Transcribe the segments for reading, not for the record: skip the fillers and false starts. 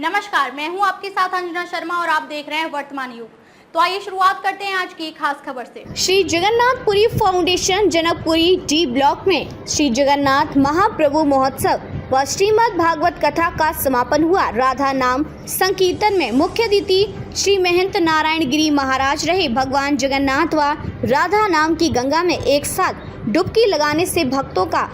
नमस्कार, मैं हूं आपके साथ अंजना शर्मा और आप देख रहे हैं वर्तमान युग। तो आइए शुरुआत करते हैं आज की खास खबर से। Shri Jagannathpuri foundation Janakpuri D block में श्री जगन्नाथ महाप्रभु महोत्सव व श्रीमद् भागवत कथा का समापन हुआ। राधा नाम संकीर्तन में मुख्य अतिथि श्री महंत नारायण गिरी महाराज रहे। भगवान जगन्नाथ व राधा नाम की गंगा में एक साथ डुबकी लगाने से भक्तों का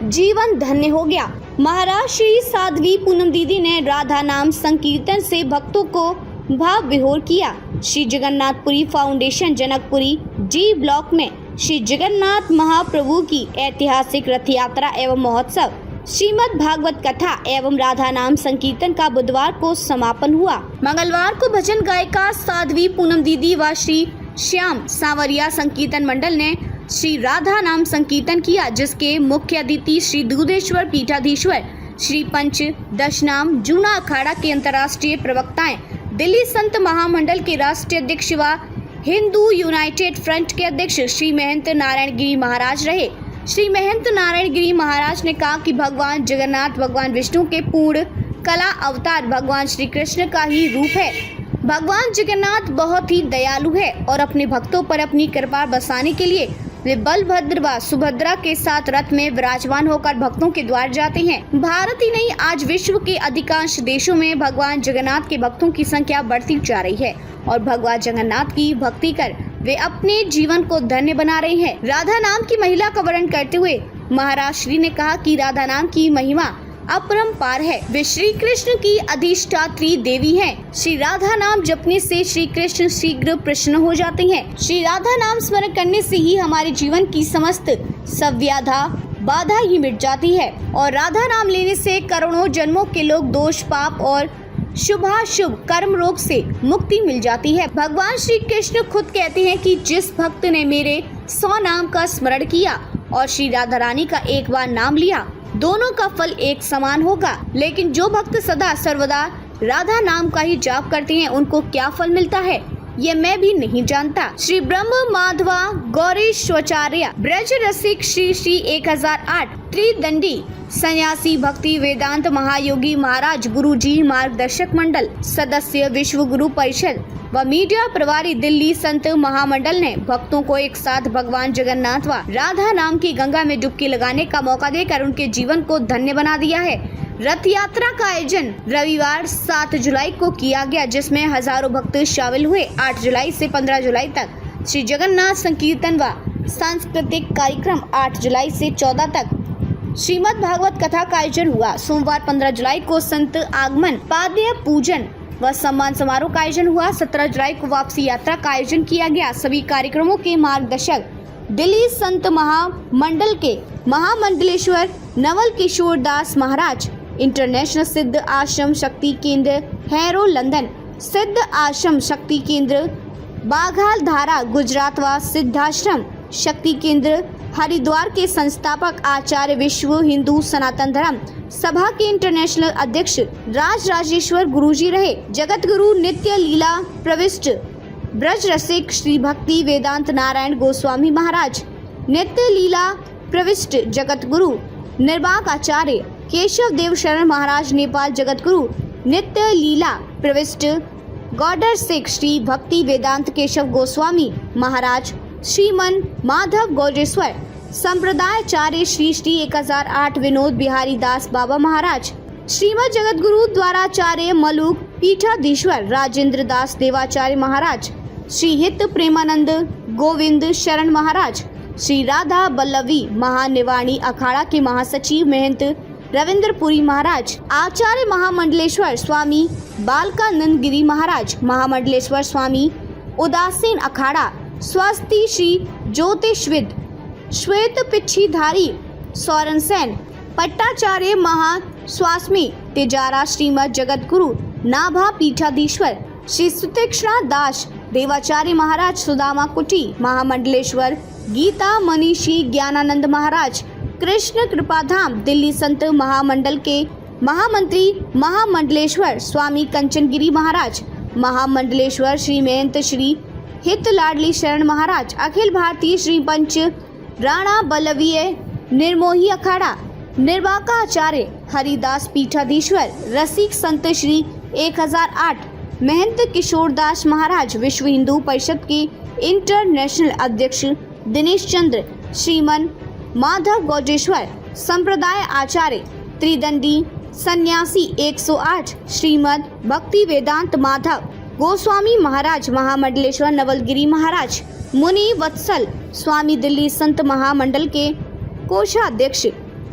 जीवन धन्य हो गया। महाराज श्री साध्वी पूनम दीदी ने राधा नाम संकीर्तन से भक्तों को भाव विभोर किया। Shri Jagannathpuri foundation Janakpuri D block में श्री जगन्नाथ महाप्रभु की ऐतिहासिक रथ यात्रा एवं महोत्सव श्रीमद् भागवत कथा एवं राधा नाम संकीर्तन का बुधवार को समापन हुआ। मंगलवार को भजन गायिका साध्वी पूनम दीदी व श्री श्याम सांवरिया संकीर्तन मंडल ने श्री राधा नाम संकीर्तन किया, जिसके मुख्य अतिथि श्री दूधेश्वर पीठाधीश्वर श्री पंच दशनाम जूना अखाड़ा के अंतर्राष्ट्रीय प्रवक्ताएं, दिल्ली संत महामंडल के राष्ट्रीय अध्यक्ष व हिंदू यूनाइटेड फ्रंट के अध्यक्ष श्री महंत नारायण गिरी महाराज रहे। श्री महंत नारायण गिरी महाराज ने कहा कि भगवान जगन्नाथ भगवान विष्णु के पूर्ण कला अवतार भगवान श्री कृष्ण का ही रूप है। भगवान जगन्नाथ बहुत ही दयालु है और अपने भक्तों पर अपनी कृपा बरसाने के लिए वे बलभद्र व सुभद्रा के साथ रथ में विराजमान होकर भक्तों के द्वार जाते हैं। भारत ही नहीं, आज विश्व के अधिकांश देशों में भगवान जगन्नाथ के भक्तों की संख्या बढ़ती जा रही है और भगवान जगन्नाथ की भक्ति कर वे अपने जीवन को धन्य बना रहे हैं। राधा नाम की महिला का वर्णन करते हुए महाराज श्री ने कहा कि राधा नाम की महिमा अपरंपार है। वे श्री कृष्ण की अधिष्ठात्री देवी हैं। श्री राधा नाम जपने से श्री कृष्ण शीघ्र प्रसन्न हो जाते हैं। श्री राधा नाम स्मरण करने से ही हमारे जीवन की समस्त सव्याधा बाधा ही मिट जाती है और राधा नाम लेने से करोड़ों जन्मों के लोग दोष पाप और शुभाशुभ कर्म रोग से मुक्ति मिल जाती है। भगवान श्री कृष्ण खुद कहते हैं कि जिस भक्त ने मेरे 100 नाम का स्मरण किया और श्री राधा रानी का एक बार नाम लिया, दोनों का फल एक समान होगा। लेकिन जो भक्त सदा सर्वदा राधा नाम का ही जाप करते हैं, उनको क्या फल मिलता है ये मैं भी नहीं जानता। श्री ब्रह्म माधवा गौरीश्वचार्य ब्रज रसिक श्री श्री 1008 त्रिदंडी सन्यासी भक्ति वेदांत महायोगी महाराज गुरुजी मार्गदर्शक मंडल सदस्य विश्व गुरु परिषद व मीडिया प्रभारी दिल्ली संत महामंडल ने भक्तों को एक साथ भगवान जगन्नाथ व राधा नाम की गंगा में डुबकी लगाने का मौका देकर उनके जीवन को धन्य बना दिया है। रथ यात्रा का आयोजन रविवार 7 जुलाई को किया गया, जिसमें हजारों भक्त शामिल हुए। 8 जुलाई से 15 जुलाई तक श्री जगन्नाथ संकीर्तन व सांस्कृतिक कार्यक्रम, 8 जुलाई से 14 तक श्रीमद् भागवत कथा का आयोजन हुआ। सोमवार 15 जुलाई को संत आगमन पाद्य पूजन व सम्मान समारोह का आयोजन हुआ। 17 जुलाई को वापसी यात्रा का आयोजन किया गया। सभी कार्यक्रमों के मार्गदर्शक दिल्ली संत महामंडल के महामंडलेश्वर नवल किशोर दास महाराज, इंटरनेशनल सिद्ध आश्रम शक्ति केंद्र हैरो लंदन, सिद्ध आश्रम शक्ति केंद्र बाघाल धारा गुजरात व सिद्धाश्रम शक्ति केंद्र हरिद्वार के संस्थापक आचार्य विश्व हिंदू सनातन धर्म सभा के इंटरनेशनल अध्यक्ष राज राजेश्वर गुरुजी रहे। जगत गुरु नित्य लीला प्रविष्ट ब्रज रसिक श्री भक्ति वेदांत नारायण गोस्वामी महाराज, नित्य लीला प्रविष्ट जगत गुरु निर्वाक आचार्य केशव देव शरण महाराज नेपाल, जगत गुरु नित्य लीला प्रविष्ट गौडर सिख श्री भक्ति वेदांत केशव गोस्वामी महाराज, श्रीमन माधव गौरेश्वर संप्रदायाचार्य श्री श्री 1008 विनोद बिहारी दास बाबा महाराज, श्रीमद जगत गुरु द्वाराचार्य मलुक पीठाधीश्वर राजेंद्र दास देवाचार्य महाराज, श्री हित प्रेमानंद गोविंद शरण महाराज, श्री राधा बल्लवी महानिवाणी अखाड़ा के महासचिव महंत रविंद्रपुरी महाराज, आचार्य महामंडलेश्वर स्वामी बालकानंद गिरी महाराज, महामंडलेश्वर स्वामी उदासीन अखाड़ा स्वस्ति श्री ज्योतिषविद श्वेत पिच्छीधारी सौरन सेन, पट्टाचार्य महास्वामी तेजारा श्रीमद जगत गुरु नाभा पीठाधीश्वर श्री सुतीक्ष्णा दास देवाचार्य महाराज, सुदामा कुटी महामंडलेश्वर गीता मनीषी ज्ञानानंद महाराज, कृष्ण कृपाधाम दिल्ली संत महामंडल के महामंत्री महामंडलेश्वर स्वामी कंचनगिरी महाराज, महामंडलेश्वर श्री महंत श्री हित लाडली शरण महाराज, अखिल भारतीय श्री पंच राणा बल्लवीय निर्मोही अखाड़ा निर्वाका आचार्य हरिदास पीठाधीश्वर रसिक संत श्री 1008 महंत किशोरदास महाराज विश्व हिंदू परिषद के इंटरनेशनल अध्यक्ष दिनेश चंद्र श्रीमन माधव गौजेश्वर संप्रदाय आचार्य त्रिदंडी सन्यासी 108 श्रीमद भक्ति वेदांत माधव गोस्वामी महाराज महामंडलेश्वर नवलगिरी महाराज मुनि वत्सल स्वामी दिल्ली संत महामंडल के कोषाध्यक्ष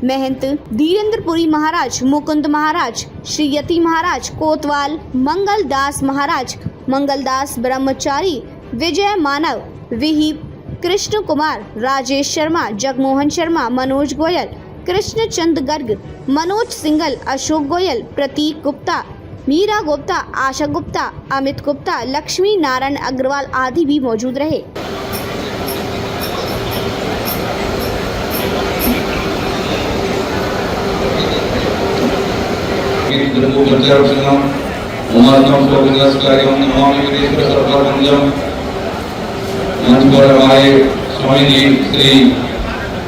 महंत धीरेन्द्रपुरी महाराज मुकुंद महाराज श्री यति महाराज कोतवाल मंगलदास महाराज मंगलदास ब्रह्मचारी विजय मानव विहिप कृष्ण कुमार राजेश शर्मा जगमोहन शर्मा मनोज गोयल कृष्ण चंद गर्ग मनोज सिंगल अशोक गोयल प्रतीक गुप्ता मीरा गुप्ता आशा गुप्ता अमित गुप्ता लक्ष्मी नारायण अग्रवाल आदि भी मौजूद रहे। मंच पर हमारे स्वामी जी श्री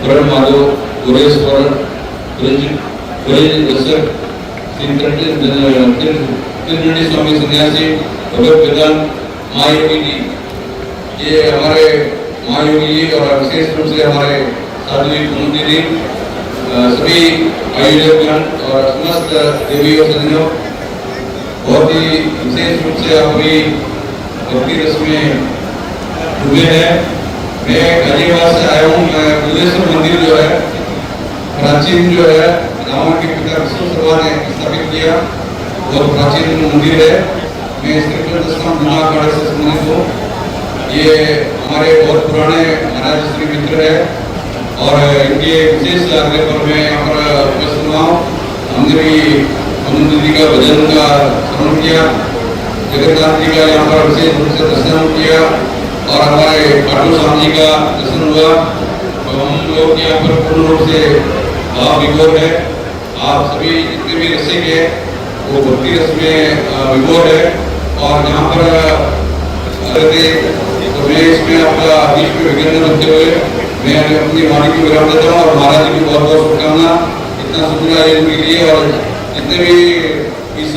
ब्रह्म माधव गुरेश्वर त्रिदंडी स्वामी सन्यासी भगवत वेदांत महायोगी जी, ये हमारे महायोगी जी और विशेष रूप से हमारे साध्वी कुंती जी, सभी आयोजकगण और समस्त देवी और सज्जनों, बहुत ही विशेष रूप से आप भी भक्ति रस में डूबे हैं। मैं गाजियाबाद से आया हूँ। बुद्धेश्वर मंदिर जो है प्राचीन जो है रावण के पिता विष्णु ने स्थापित किया, बहुत प्राचीन मंदिर है। मैं श्री दुर्गा से संबंधित हूँ। ये हमारे बहुत पुराने महाराज श्री मित्र है और इनके विशेष आग्रह पर मैं यहाँ पर उपस्थित हुआ हूँ। हमने भी हनुमान जी का भजन का श्रवण किया, जगन्नाथ जी का यहाँ पर विशेष रूप से दर्शन किया और हमारे खाटू श्याम जी का दर्शन हुआ। तो हम लोग यहाँ पर पूर्ण रूप से भाव विभोर है। आप सभी जितने भी रसिक है वो भक्ति रस में विभोर है और यहाँ पर तो मैं इसमें आपका बीच में विज्ञान रखते हुए मैं अपनी वाणी को विराम देता हूँ और महाराज जी की बहुत बहुत शुभकामना। इतना सुंदर आयोजन के लिए और जितने भी इस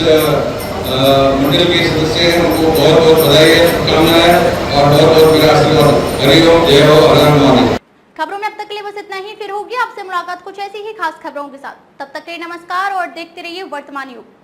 मंडल के सदस्य हैं उनको बहुत बहुत बधाई है, शुभकामनाएं और बहुत बहुत मेरा आशीर्वाद। हरि ओम, जय हो, हर हर महादेव। खबरों में अब तक के लिए बस इतना ही। फिर होगी आपसे मुलाकात कुछ ऐसी ही खास खबरों के साथ। तब तक के लिए नमस्कार और देखते रहिए वर्तमान युग।